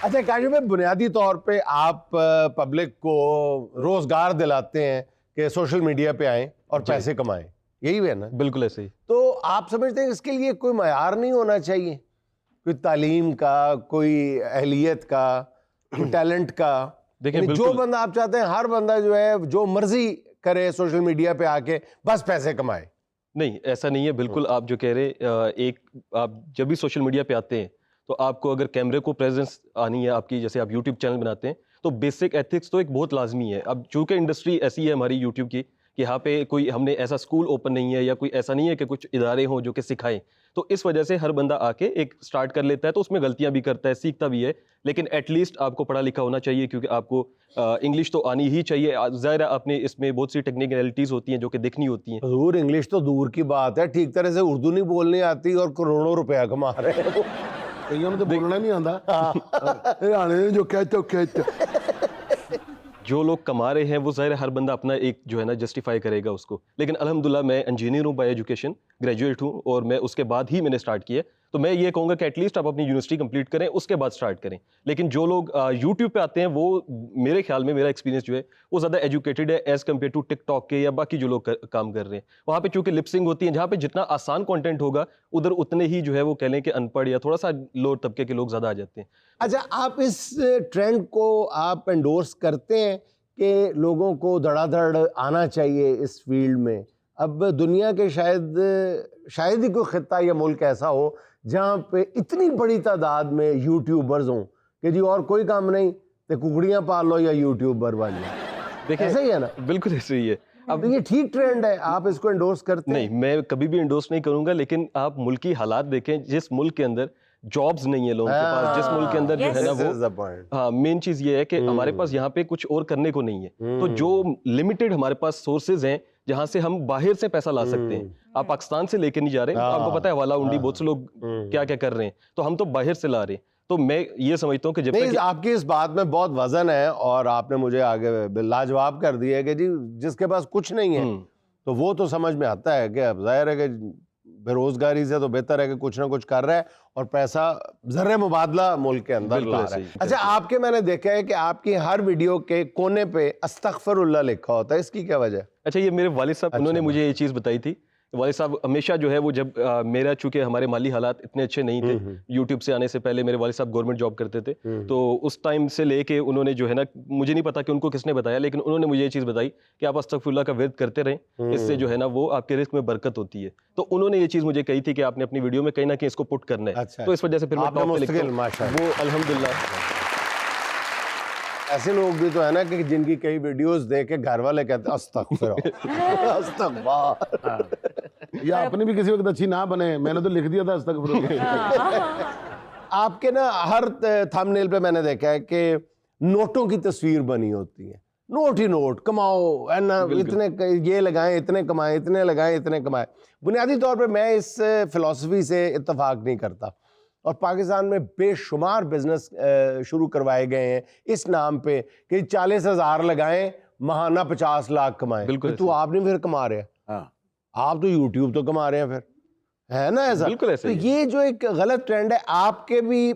अच्छा काशिफ भाई, बुनियादी तौर पे आप पब्लिक को रोजगार दिलाते हैं कि सोशल मीडिया पे आएं और पैसे कमाएं, यही है ना? बिल्कुल ऐसे ही। तो आप समझते हैं इसके लिए कोई मयार नहीं होना चाहिए, कोई तालीम का, कोई अहलियत का, कोई टैलेंट का? देखिए जो बंदा आप चाहते हैं हर बंदा जो है जो मर्जी करे सोशल मीडिया पे आके बस पैसे कमाए? नहीं, ऐसा नहीं है बिल्कुल। आप जो कह रहे एक आप जब भी सोशल मीडिया पे आते हैं तो आपको अगर कैमरे को प्रेजेंस आनी है आपकी, जैसे आप यूट्यूब चैनल बनाते हैं तो बेसिक एथिक्स तो एक बहुत लाजमी है। अब चूंकि इंडस्ट्री ऐसी है हमारी यूट्यूब की कि यहाँ पे कोई हमने ऐसा स्कूल ओपन नहीं है या कोई ऐसा नहीं है कि कुछ इदारे हों जो कि सिखाएं, तो इस वजह से हर बंदा आके एक स्टार्ट कर लेता है, तो उसमें गलतियां भी करता है, सीखता भी है, लेकिन एटलीस्ट आपको पढ़ा लिखा होना चाहिए, क्योंकि आपको इंग्लिश तो आनी ही चाहिए। ज़ाहिर है आपने इसमें बहुत सी टेक्निकलिटीज़ होती हैं जो कि देखनी होती हैं। हजूर इंग्लिश तो दूर की बात है, ठीक तरह से उर्दू नहीं बोलनी आती और करोड़ों रुपया कमा रहे हैं वो। कईयों में तो बोलना नहीं आता। हरियाणे जो कहते जो लोग कमा रहे हैं वो ज़ाहिर है हर बंदा अपना एक जो है ना जस्टिफाई करेगा उसको, लेकिन अल्हम्दुलिल्लाह मैं इंजीनियर हूँ बाय एजुकेशन, ग्रेजुएट हूँ, और मैं उसके बाद ही मैंने स्टार्ट किया। तो मैं ये कहूँगा कि एटलीस्ट आप अपनी यूनिवर्सिटी कंप्लीट करें, उसके बाद स्टार्ट करें। लेकिन जो लोग यूट्यूब पे आते हैं वो मेरे ख्याल में, मेरा एक्सपीरियंस जो है वो ज़्यादा एजुकेटेड है एज़ कम्पेयर टू टिकटॉक के या बाकी जो लोग काम कर रहे हैं। वहाँ पे चूंकि लिपसिंग होती है, जहाँ पे जितना आसान कॉन्टेंट होगा उधर उतने ही जो है वो कह लें कि अनपढ़ या थोड़ा सा लोअर तबके के लोग ज़्यादा आ जाते हैं। अच्छा, आप इस ट्रेंड को आप एंडोर्स करते हैं कि लोगों को धड़ाधड़ आना चाहिए इस फील्ड में? अब दुनिया के शायद ही कोई खित्ता या मुल्क ऐसा हो जहाँ पे इतनी बड़ी तादाद में यूट्यूबर्स हों कि जी और कोई काम नहीं तो कुकड़ियाँ पाल लो या यूट्यूबर बन लो। देखिए ऐसा ही है ना? बिल्कुल ऐसे ही है। अब ये ठीक ट्रेंड है, आप इसको एंडोर्स करते हैं? नहीं, मैं कभी भी इंडोर्स नहीं करूंगा, लेकिन आप मुल्क की हालात देखें, जिस मुल्क के अंदर जॉब्स नहीं है लोगों के पास, जिस मुल्क के अंदर जो है ना वो, हाँ, मेन चीज ये है कि हमारे पास यहाँ पे कुछ और करने को नहीं है। तो जो लिमिटेड हमारे पास सोर्सेज हैं जहाँ से हम बाहर से पैसा ला सकते हैं, आप पाकिस्तान से लेके नहीं जा रहे, आपको पता है हवाला उंडी बहुत से लोग क्या क्या कर रहे हैं, तो हम तो बाहर से ला रहे हैं। तो मैं ये समझता हूँ कि जब नहीं, आपकी इस बात में बहुत वजन है और आपने मुझे आगे लाजवाब कर दिया है कि जी जिसके पास कुछ नहीं है तो वो तो समझ में आता है कि अब जाहिर है कि बेरोजगारी से तो बेहतर है कि कुछ ना कुछ कर रहा है और पैसा जर्रे मुबादला मुल्क के अंदर ला रहा है। अच्छा, आपके मैंने देखा है कि आपकी हर वीडियो के कोने पे अस्तगफिरुल्लाह लिखा होता है, इसकी क्या वजह? अच्छा, ये मेरे वालिद साहब, उन्होंने मुझे ये चीज़ बताई थी। वालिद साहब हमेशा जो है वो जब मेरा चूंकि हमारे माली हालात इतने अच्छे नहीं थे, यूट्यूब से आने से पहले मेरे वालिद साहब गवर्नमेंट जॉब करते थे, तो उस टाइम से लेके उन्होंने जो है ना, मुझे नहीं पता कि उनको किसने बताया, लेकिन उन्होंने मुझे ये चीज़ बताई कि आप अस्तगफिरुल्लाह का विर्द करते रहें, इससे जो है ना वो आपके रिस्क में बरकत होती है। तो उन्होंने ये चीज़ मुझे कही थी कि आपने अपनी वीडियो में कहीं ना कहीं इसको पुट करना है। तो इस वजह से फिर मैं टॉप पे लिखता हूं। वो अल्हम्दुलिल्लाह। ऐसे लोग भी तो है ना कि जिनकी कई वीडियोस देख के घर वाले कहते हैं अस्तगफिरुल्लाह अस्तगफिरुल्लाह, या अपनी भी किसी वक्त अच्छी ना बने, मैंने तो लिख दिया था अस्तगफिरुल्लाह। आपके ना हर थंबनेल पे मैंने देखा है कि नोटों की तस्वीर बनी होती है, नोट ही नोट, कमाओ है ना, इतने ये लगाएं इतने कमाएं, इतने लगाएं इतने कमाएं। बुनियादी तौर पे मैं इस फिलॉसफी से इत्तेफाक नहीं करता और पाकिस्तान में बेशुमार बिजनेस शुरू करवाए गए हैं इस नाम पे कि 40,000 लगाएं महाना 50 लाख कमाएं। बिल्कुल, तो आप नहीं फिर कमा रहे? आप तो यूट्यूब तो कमा रहे हैं फिर, है ना ऐसा? बिल्कुल ऐसा। तो ये जो एक गलत ट्रेंड है, आपके भी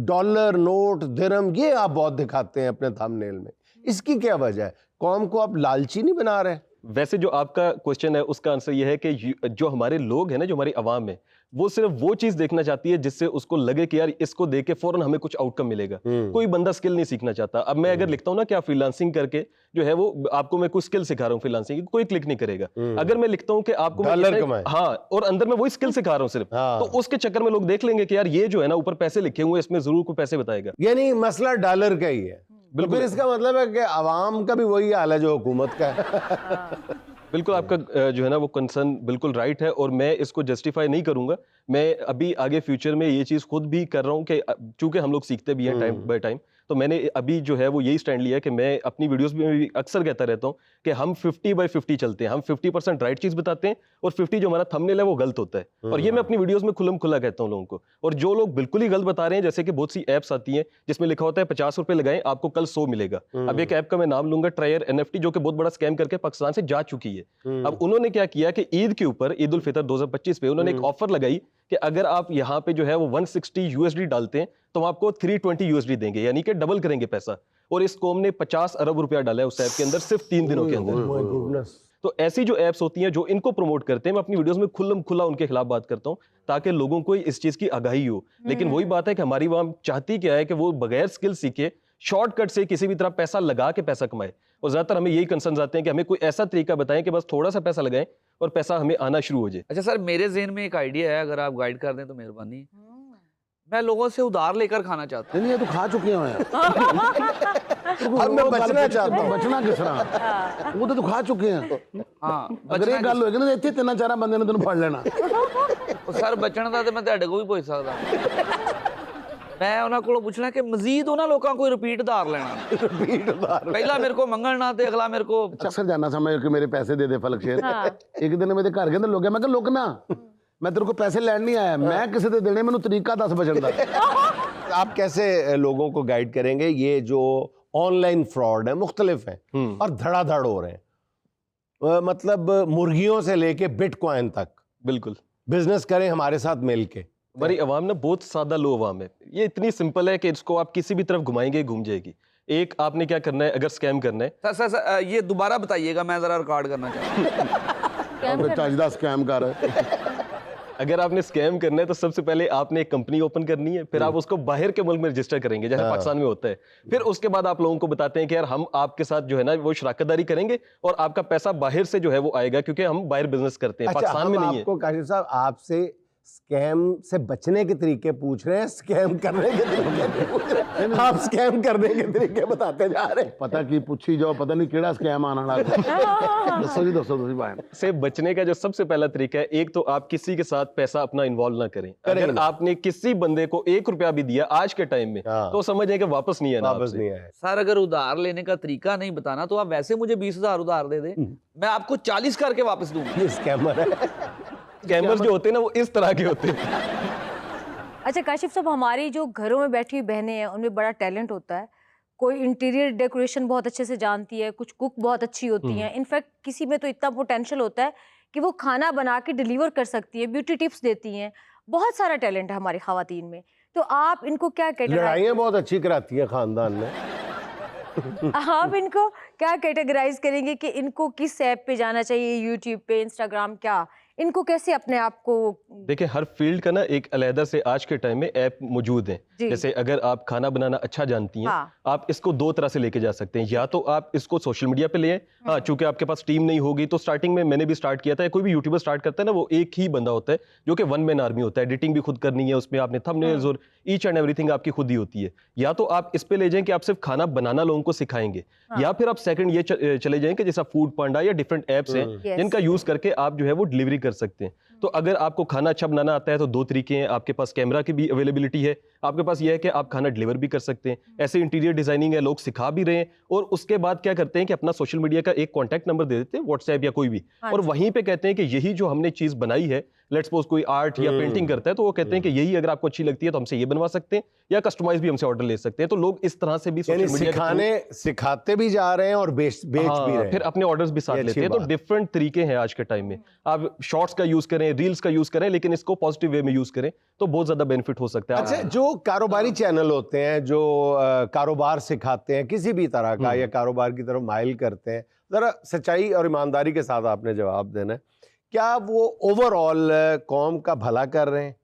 डॉलर नोट दिरहम ये आप बहुत दिखाते हैं अपने थंबनेल में, इसकी क्या वजह है? कौम को आप लालची नहीं बना रहे? वैसे जो आपका क्वेश्चन है उसका आंसर ये है कि जो हमारे लोग हैं ना, जो हमारी आवाम है, वो सिर्फ वो चीज देखना चाहती है जिससे उसको लगे कि यार इसको देख के फौरन हमें कुछ आउटकम मिलेगा। कोई बंदा स्किल नहीं सीखना चाहता। अब मैं अगर लिखता हूं ना कि आप फ्रीलांसिंग करके जो है वो आपको मैं कुछ स्किल सिखा रहा हूं फ्रीलांसिंग की, कोई क्लिक नहीं करेगा। अगर मैं लिखता हूं कि आपको मैं हाँ और अंदर में वही स्किल सिखा रहा हूं सिर्फ, तो उसके चक्कर में लोग देख लेंगे कि यार ये जो है ना ऊपर पैसे लिखे हुए, इसमें जरूर कोई पैसे बताएगा। यानी मसला डॉलर का ही है। बिल्कुल, फिर इसका मतलब है कि आवाम का भी वही हाल है जो हुकूमत का है। बिल्कुल, आपका जो है ना वो कंसर्न बिल्कुल राइट है और मैं इसको जस्टिफाई नहीं करूंगा। मैं अभी आगे फ्यूचर में ये चीज़ खुद भी कर रहा हूँ कि चूंकि हम लोग सीखते भी हैं टाइम बाय टाइम, तो मैंने अभी जो है वो यही स्टैंड लिया है कि मैं अपनी वीडियोस में भी अक्सर कहता रहता हूँ कि हम 50/50 चलते हैं। हम 50% राइट चीज़ बताते हैं और 50 जो हमारा थंबनेल है वो गलत होता है। और ये मैं अपनी वीडियोस में खुल्लम खुला कहता हूँ लोगों को। और जो लोग बिल्कुल ही गलत बता रहे हैं, जैसे कि बहुत सी ऐप्स आती हैं जिसमें लिखा होता है 50 रुपए लगाएं आपको कल 100 मिलेगा। अब एक ऐप का मैं नाम लूंगा, ट्रायर NFT, जो कि बहुत बड़ा स्कैम करके पाकिस्तान से जा चुकी है। अब उन्होंने क्या किया कि ईद के ऊपर, ईद उल फितर 2025 पे उन्होंने एक ऑफर लगाई कि अगर आप यहाँ पे जो है वो 160 USD डालते हैं तो हम आपको 320 USD देंगे, यानी कि डबल करेंगे पैसा। और इस कॉम ने 50 अरब रुपया डाला है उस ऐप के अंदर सिर्फ 3 दिनों के अंदर। तो ऐसी जो ऐप्स होती हैं जो इनको प्रमोट करते हैं, मैं अपनी वीडियोस में खुल्लम खुला उनके खिलाफ बात करता हूं ताकि लोगों को इस चीज की आगाही हो। लेकिन वही बात है कि हमारी आवाम चाहती क्या है कि वो बगैर स्किल सीखे शॉर्टकट से किसी भी तरह पैसा लगा के पैसा कमाए। और ज्यादातर हमें यही कंसर्न आते हैं कि हमें कोई ऐसा तरीका बताएं कि बस थोड़ा सा पैसा लगाएं और पैसा हमें आना शुरू हो जाए। अच्छा सर, मेरे ज़हन में एक आइडिया है, अगर आप गाइड कर दें तो मेहरबानी। मैं लोगों से उधार लेकर खाना चाहता हूँ। नहीं, ये तो खा चुके हैं अब मैं बचना चाहता हूँ। बचना किस तरह, वो तो खा चुके हैं। हाँ, अगर ये गल होगी ना ਇੱਥੇ ਤਿੰਨਾਂ ਚਾਰਾਂ ਬੰਦੇ ਨੇ ਤੈਨੂੰ ਫੜ ਲੈਣਾ। सर बचने का तो मैं ਤੁਹਾਡੇ ਕੋਲ ਵੀ ਪੁੱਛ ਸਕਦਾ। ਮੈਂ ਉਹਨਾਂ ਕੋਲੋਂ ਪੁੱਛਣਾ ਕਿ ਮਜ਼ੀਦ ਉਹਨਾਂ ਲੋਕਾਂ ਕੋਈ ਰਿਪੀਟ ਉਧਾਰ ਲੈਣਾ। ਪਹਿਲਾਂ ਮੇਰੇ ਕੋਲ ਮੰਗਣ ਨਾ ਤੇ ਅਗਲਾ ਮੇਰੇ ਕੋਲ ਅਕਸਰ ਜਾना समझ कि मेरे पैसे दे दे फलक शेर। एक दिन मेरे घर के अंदर लोग मैं कहा लुक ना, मैं तेरे को पैसे लैन नहीं आया, मैं किसी दे देने, मैंने तरीका दस बचन दा। आप कैसे लोगों को गाइड करेंगे? ये जो ऑनलाइन फ्रॉड है मुख्तलिफ हैं और धड़ाधड़ हो रहे हैं, मतलब मुर्गियों से लेके बिटकॉइन तक। बिल्कुल, बिजनेस करें हमारे साथ मिलके। हमारी अवाम ना बहुत सादा लो अवाम है, ये इतनी सिंपल है कि इसको आप किसी भी तरफ घुमाएंगे घूम जाएगी। एक आपने क्या करना है, अगर स्कैम करना है सर ये दोबारा बताइएगा, मैं जरा रिकॉर्ड करना चाहता हूँ। चाचदा स्कैम कर। अगर आपने स्कैम करना है तो सबसे पहले आपने एक कंपनी ओपन करनी है, फिर आप उसको बाहर के मुल्क में रजिस्टर करेंगे जैसे पाकिस्तान में होता है। फिर उसके बाद आप लोगों को बताते हैं कि यार हम आपके साथ जो है ना वो शराकतदारी करेंगे और आपका पैसा बाहर से जो है वो आएगा, क्योंकि हम बाहर बिजनेस करते हैं। अच्छा, पाकिस्तान में नहीं है। आपको काशिफ साहब आपसे स्कैम से बचने के तरीके पूछ रहे हैं, स्कैम करने के तरीके नहीं पूछ रहे। आप स्कैम करने के तरीके बताते जा रहे हैं। पता की पूछी जाओ, पता नहीं केड़ा स्कैम आने वाला। दसो जी दसो तुसी भाई। से बचने का जो सबसे पहला तरीका है, एक तो आप किसी के साथ पैसा अपना इन्वॉल्व ना करें। अगर आपने किसी बंदे को 1 रुपया भी दिया आज के टाइम में तो समझ जाए कि वापस नहीं आना, वापस नहीं आए। सर अगर उधार लेने का तरीका नहीं बताना तो आप वैसे मुझे 20,000 उधार दे दे, मैं आपको 40 करके वापस दूंगा। ये स्कैमर है। स्कैमर्स जो होते हैं ना वो इस तरह के होते हैं। अच्छा काशिफ साहब, हमारी जो घरों में बैठी हुई बहनें हैं उनमें बड़ा टैलेंट होता है। कोई इंटीरियर डेकोरेशन बहुत अच्छे से जानती है, कुछ कुक बहुत अच्छी होती हैं, इनफैक्ट किसी में तो इतना पोटेंशियल होता है कि वो खाना बना के डिलीवर कर सकती है, ब्यूटी टिप्स देती हैं। बहुत सारा टैलेंट है हमारी ख़वातीन में। तो आप इनको क्या लड़ाइयाँ बहुत अच्छी कराती है खानदान में। आप इनको क्या कैटेगराइज करेंगे कि इनको किस ऐप पे जाना चाहिए, यूट्यूब पे, इंस्टाग्राम, क्या इनको कैसे अपने आप को? देखिए हर फील्ड का ना एक अलहदा से आज के टाइम में ऐप मौजूद हैं। जैसे अगर आप खाना बनाना अच्छा जानती हैं, आप इसको 2 तरह से लेके जा सकते हैं। या तो आप इसको सोशल मीडिया पे ले आएं, हाँ चूंकि आपके पास टीम नहीं होगी तो स्टार्टिंग में मैंने भी स्टार्ट किया था। कोई भी यूट्यूबर स्टार्ट करता है ना, वो एक ही बंदा होता है जो कि 1 मैन आर्मी होता है। एडिटिंग भी खुद करनी है, उसमें आपने थंबनेल्स और ईच एंड एवरीथिंग आपकी खुद ही होती है। या तो आप इस पे ले जाएं कि आप सिर्फ खाना बनाना लोगों को सिखाएंगे, या फिर आप सेकंड ये चले जाएं कि जैसा फूड पांडा या डिफरेंट एप्स हैं जिनका यूज करके आप जो है वो डिलीवरी कर सकते हैं। तो अगर आपको खाना अच्छा बनाना आता है तो 2 तरीके हैं। आपके पास कैमरा की भी अवेलेबिलिटी है, आपके पास यह है कि आप खाना डिलीवर भी कर सकते हैं। ऐसे इंटीरियर डिजाइनिंग है, लोग सिखा भी रहे हैं। और उसके बाद क्या करते हैं कि अपना सोशल मीडिया का एक कॉन्टैक्ट नंबर दे देते हैं, व्हाट्सएप या कोई भी, और वहीं पे कहते हैं कि यही जो हमने चीज बनाई है, लेट्स सपोज कोई आर्ट या पेंटिंग करता है तो वो कहते हैं कि यही अगर आपको अच्छी लगती है तो हमसे ये बनवा सकते हैं या कस्टमाइज भी हमसे ऑर्डर ले सकते हैं। तो लोग इस तरह से भी सोशल मीडिया सिखाते भी जा रहे हैं और बेच भी रहे हैं, फिर अपने ऑर्डर्स भी साथ लेते हैं। तो डिफरेंट तरीके हैं आज के टाइम में। आप शॉर्ट्स का यूज करें, रील्स का यूज करें, लेकिन इसको पॉजिटिव वे में यूज करें तो बहुत ज्यादा बेनिफिट हो सकता है। अच्छा, जो कारोबारी चैनल होते हैं जो कारोबार सिखाते हैं किसी भी तरह का या कारोबार की तरफ माइल करते हैं, जरा सच्चाई और ईमानदारी के साथ आपने जवाब देना है, क्या वो ओवरऑल कौम का भला कर रहे हैं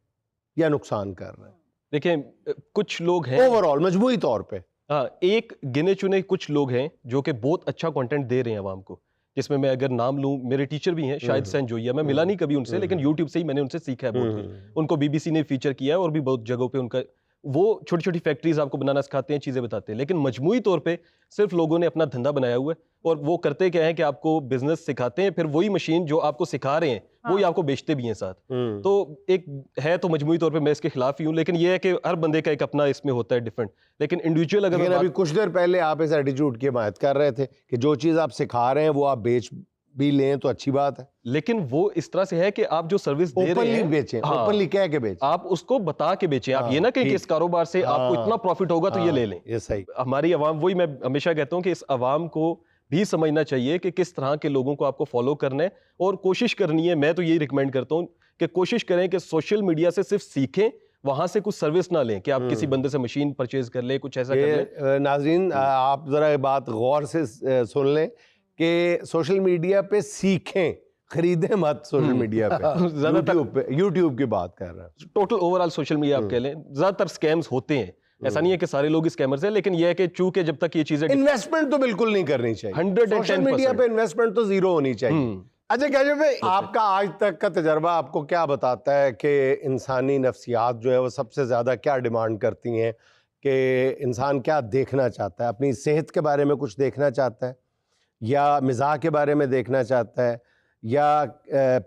या नुकसान कर रहे हैं? देखिए कुछ लोग हैं ओवरऑल मजमूई तौर पे, हाँ एक गिने चुने कुछ लोग हैं जो कि बहुत अच्छा कंटेंट दे रहे हैं आवाम को, जिसमें मैं अगर नाम लूं, मेरे टीचर भी हैं शाहिद हुसैन जोइया, मैं मिला नहीं कभी उनसे, लेकिन यूट्यूब से ही मैंने उनसे सीखा है बहुत कुछ। उनको बीबीसी ने फीचर किया है और भी बहुत जगहों पे उनका, वो छोटी छोटी फैक्ट्रीज आपको बनाना सिखाते हैं, चीजें बताते हैं। लेकिन मजमूई तौर पे सिर्फ लोगों ने अपना धंधा बनाया हुआ है और वो करते क्या है कि आपको बिजनेस सिखाते हैं, फिर वही मशीन जो आपको सिखा रहे हैं वही आपको बेचते भी हैं साथ। तो एक है तो मजमूई तौर पे मैं इसके खिलाफ ही हूँ, लेकिन ये है कि हर बंदे का एक अपना इसमें होता है डिफरेंट। लेकिन इंडिविजुअल अगर अभी कुछ देर पहले आप इस एटीट्यूड की हिमायत कर रहे थे कि जो चीज आप सिखा रहे हैं वो आप बेच भी लें तो अच्छी बात है, लेकिन वो इस तरह से है कि आप जो सर्विस दे रहे हैं बेचें, ओपनली कह के बेचें, आप उसको बता के बेचें। आप ये ना कहें कि इस कारोबार से आपको इतना प्रॉफिट होगा तो ये ले लें। ये सही। हमारी आवाम, वही मैं हमेशा कहता हूँ कि इस आवाम को भी समझना चाहिए कि किस तरह के लोगों को आपको फॉलो करना है और कोशिश करनी है। मैं तो यही रिकमेंड करता हूँ कि कोशिश करें कि सोशल मीडिया से सिर्फ सीखें, वहां से कुछ सर्विस ना लें कि आप किसी बंदे से मशीन परचेज कर ले, कुछ ऐसा कर ले। ये नाज़रीन आप ज़रा ये बात गौर से सुन लें कि सोशल मीडिया पे सीखें, खरीदें मत सोशल मीडिया पे। यूट्यूब की बात कर रहा हूँ। टोटल ओवरऑल सोशल मीडिया आप कह लें, ज्यादातर स्कैम्स होते हैं, ऐसा नहीं है कि सारे लोग स्कैमर्स हैं, लेकिन यह है कि चूंकि जब तक ये चीजें इन्वेस्टमेंट तो बिल्कुल नहीं करनी चाहिए, 110% सोशल मीडिया पे इन्वेस्टमेंट तो जीरो होनी चाहिए। अच्छा कैशिफ भाई, आपका आज तक का तजर्बा आपको क्या बताता है कि इंसानी नफ्सियात जो है वो सबसे ज़्यादा क्या डिमांड करती हैं, कि इंसान क्या देखना चाहता है? अपनी सेहत के बारे में कुछ देखना चाहता है, या मिजाज के बारे में देखना चाहता है, या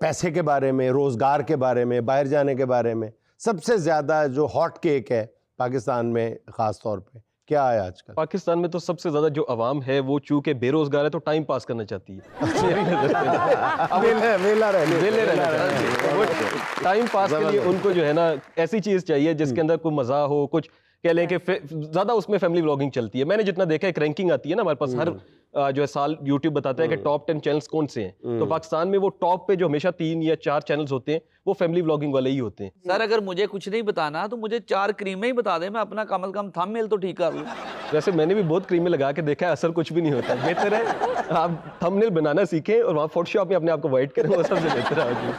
पैसे के बारे में, रोज़गार के बारे में, बाहर जाने के बारे में? सबसे ज़्यादा जो हॉट केक है पाकिस्तान में ख़ास तौर पे क्या है आजकल? पाकिस्तान में तो सबसे ज्यादा जो अवाम है वो चूंकि बेरोजगार है तो टाइम पास करना चाहती है। मेरी नज़र से वेला वेले रहना चाहती है। वो टाइम पास के लिए उनको जो है ना ऐसी चीज चाहिए जिसके अंदर कोई मजा हो, कुछ कह लें कि ज्यादा उसमें फैमिली व्लॉगिंग चलती है। मैंने जितना देखा, एक रैंकिंग आती है ना हमारे पास हर जो है साल, यूट्यूब बताता है कि टॉप 10 चैनल्स कौन से हैं, तो पाकिस्तान में वो टॉप पे जो हमेशा 3 या 4 चैनल्स होते हैं वो फैमिली व्लॉगिंग वाले ही होते हैं। सर अगर मुझे कुछ नहीं बताना तो मुझे 4 क्रीमें ही बता दे, मैं अपना कम से कम थंबनेल तो ठीक कर लूँ। वैसे मैंने भी बहुत क्रीमें लगा के देखा है, असर कुछ भी नहीं होता। बेहतर है आप थंबनेल बनाना सीखें और वहाँ फोटोशॉप में अपने आप को वाइट करें, वो सबसे बेहतर है।